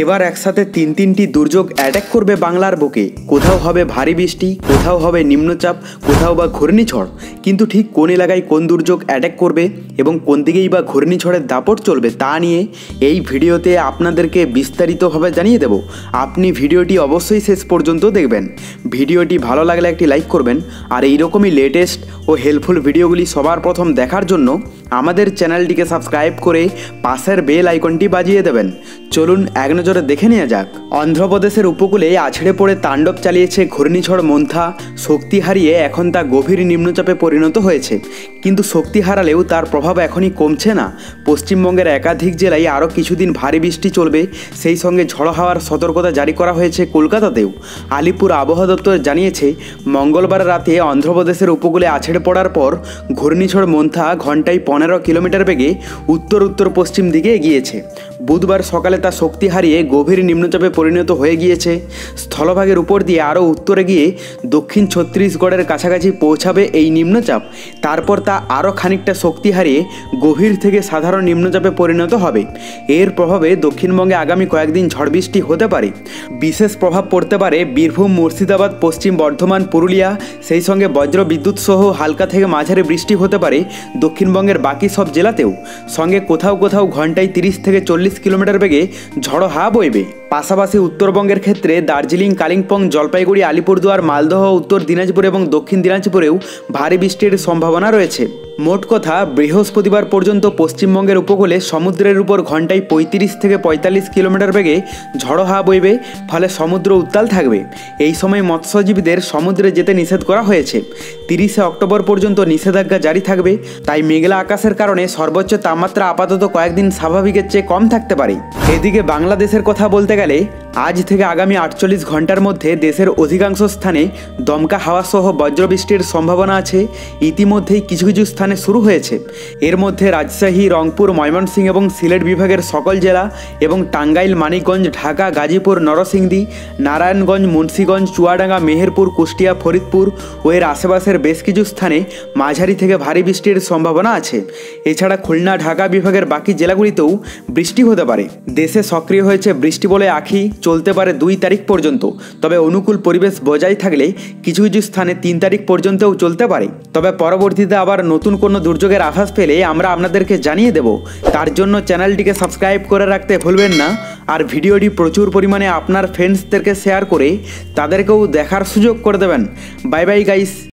এবার একসাথে তিনটি দুর্যোগ অ্যাটাক করবে বাংলার বুকে। কোথাও হবে ভারী বৃষ্টি, কোথাও হবে নিম্নচাপ, কোথাও বা ঘূর্ণিঝড়। কিন্তু ঠিক কোন এলাকায় কোন দুর্যোগ অ্যাটাক করবে এবং কোন দিকেই বা ঘূর্ণিঝড়ের দাপট চলবে তা নিয়ে এই ভিডিওতে আপনাদেরকে বিস্তারিতভাবে জানিয়ে দেব। আপনি ভিডিওটি অবশ্যই শেষ পর্যন্ত দেখবেন। ভিডিওটি ভালো লাগলে একটি লাইক করবেন, আর এইরকমই লেটেস্ট ও হেল্পফুল ভিডিওগুলি সবার প্রথম দেখার জন্য আমাদের চ্যানেলটিকে সাবস্ক্রাইব করে পাশের বেল আইকনটি বাজিয়ে দেবেন। চলুন এক নজরে দেখে নেওয়া যাক। অন্ধ্রপ্রদেশের উপকূলে আছড়ে পড়ে তাণ্ডব চালিয়েছে ঘূর্ণিঝড় মন্থা। শক্তি হারিয়ে এখন তা গভীর নিম্নচাপে পরিণত হয়েছে, কিন্তু শক্তি হারালেও তার প্রভাব এখনই কমছে না। পশ্চিমবঙ্গের একাধিক জেলায় আরও কিছুদিন ভারী বৃষ্টি চলবে, সেই সঙ্গে ঝড়ো হাওয়ার সতর্কতা জারি করা হয়েছে কলকাতাতেও। আলিপুর আবহাওয়া দপ্তর জানিয়েছে, মঙ্গলবার রাতে অন্ধ্রপ্রদেশের উপকূলে আছড়ে পড়ার পর ঘূর্ণিঝড় মন্থা ঘন্টায় 15 কিলোমিটার বেগে উত্তর উত্তর পশ্চিম দিকে এগিয়েছে। বুধবার সকালে তা শক্তি হারিয়ে গভীর নিম্নচাপে পরিণত হয়ে গিয়েছে। স্থলভাগের উপর দিয়ে আরও উত্তরে গিয়ে দক্ষিণ ছত্তিশগড়ের কাছাকাছি পৌঁছাবে এই নিম্নচাপ। তারপর তা আরও খানিকটা শক্তি হারিয়ে গভীর থেকে সাধারণ নিম্নচাপে পরিণত হবে। এর প্রভাবে দক্ষিণবঙ্গে আগামী কয়েকদিন ঝড় বৃষ্টি হতে পারে। বিশেষ প্রভাব পড়তে পারে বীরভূম, মুর্শিদাবাদ, পশ্চিম বর্ধমান, পুরুলিয়া। সেই সঙ্গে বজ্র বিদ্যুৎ সহ হালকা থেকে মাঝারি বৃষ্টি হতে পারে দক্ষিণবঙ্গের বাকি সব জেলাতেও। সঙ্গে কোথাও কোথাও ঘন্টায় 30 থেকে 40 কিলোমিটার বেগে ঝড়ো হাওয়া বইবে। পাশাপাশি উত্তরবঙ্গের ক্ষেত্রে দার্জিলিং, কালিম্পং, জলপাইগুড়ি, আলিপুরদুয়ার, মালদহ, উত্তর দিনাজপুর এবং দক্ষিণ দিনাজপুরেও ভারী বৃষ্টির সম্ভাবনা রয়েছে। মোট কথা, বৃহস্পতিবার পর্যন্ত পশ্চিমবঙ্গের উপকূলে সমুদ্রের উপর ঘন্টায় 35 থেকে 45 কিলোমিটার বেগে ঝড়ো হাওয়া বইবে, ফলে সমুদ্র উত্তাল থাকবে। এই সময় মৎস্যজীবীদের সমুদ্রে যেতে নিষেধ করা হয়েছে। 30 অক্টোবর পর্যন্ত নিষেধাজ্ঞা জারি থাকবে। তাই মেঘলা আকাশের কারণে সর্বোচ্চ তাপমাত্রা আপাতত কয়েকদিন স্বাভাবিকের চেয়ে কম থাকতে পারে। এদিকে বাংলাদেশের কথা বলতে গেলে আজ থেকে আগামী 48 ঘন্টার মধ্যে দেশের অধিকাংশ স্থানে দমকা হাওয়া সহ বজ্রবৃষ্টির সম্ভাবনা আছে। ইতিমধ্যেই কিছু কিছু স্থানে শুরু হয়েছে। এর মধ্যে রাজশাহী, রংপুর, ময়মনসিংহ এবং সিলেট বিভাগের সকল জেলা এবং টাঙ্গাইল, মানিকগঞ্জ, ঢাকা, গাজীপুর, নরসিংদী, নারায়ণগঞ্জ, মুন্সিগঞ্জ, চুয়াডাঙ্গা, মেহেরপুর, কুষ্টিয়া, ফরিদপুর ও এর আশেপাশের বেশ কিছু স্থানে মাঝারি থেকে ভারী বৃষ্টির সম্ভাবনা আছে। এছাড়া খুলনা, ঢাকা বিভাগের বাকি জেলাগুলিতেও বৃষ্টি হতে পারে। দেশে সক্রিয় হয়েছে বৃষ্টি বলে আঁখি, চলতে পারে 2 তারিখ পর্যন্ত। তবে অনুকূল পরিবেশ বজায় থাকলে কিছু কিছু স্থানে 3 তারিখ পর্যন্তও চলতে পারে। তবে পরবর্তীতে আবার নতুন কোনো দুর্যোগের আভাস পেলে আমরা আপনাদেরকে জানিয়ে দেব। তার জন্য চ্যানেলটিকে সাবস্ক্রাইব করে রাখতে ভুলবেন না। আর ভিডিওটি প্রচুর পরিমাণে আপনার ফ্রেন্ডসদেরকে শেয়ার করে তাদেরকেও দেখার সুযোগ করে দেবেন। Bye bye guys.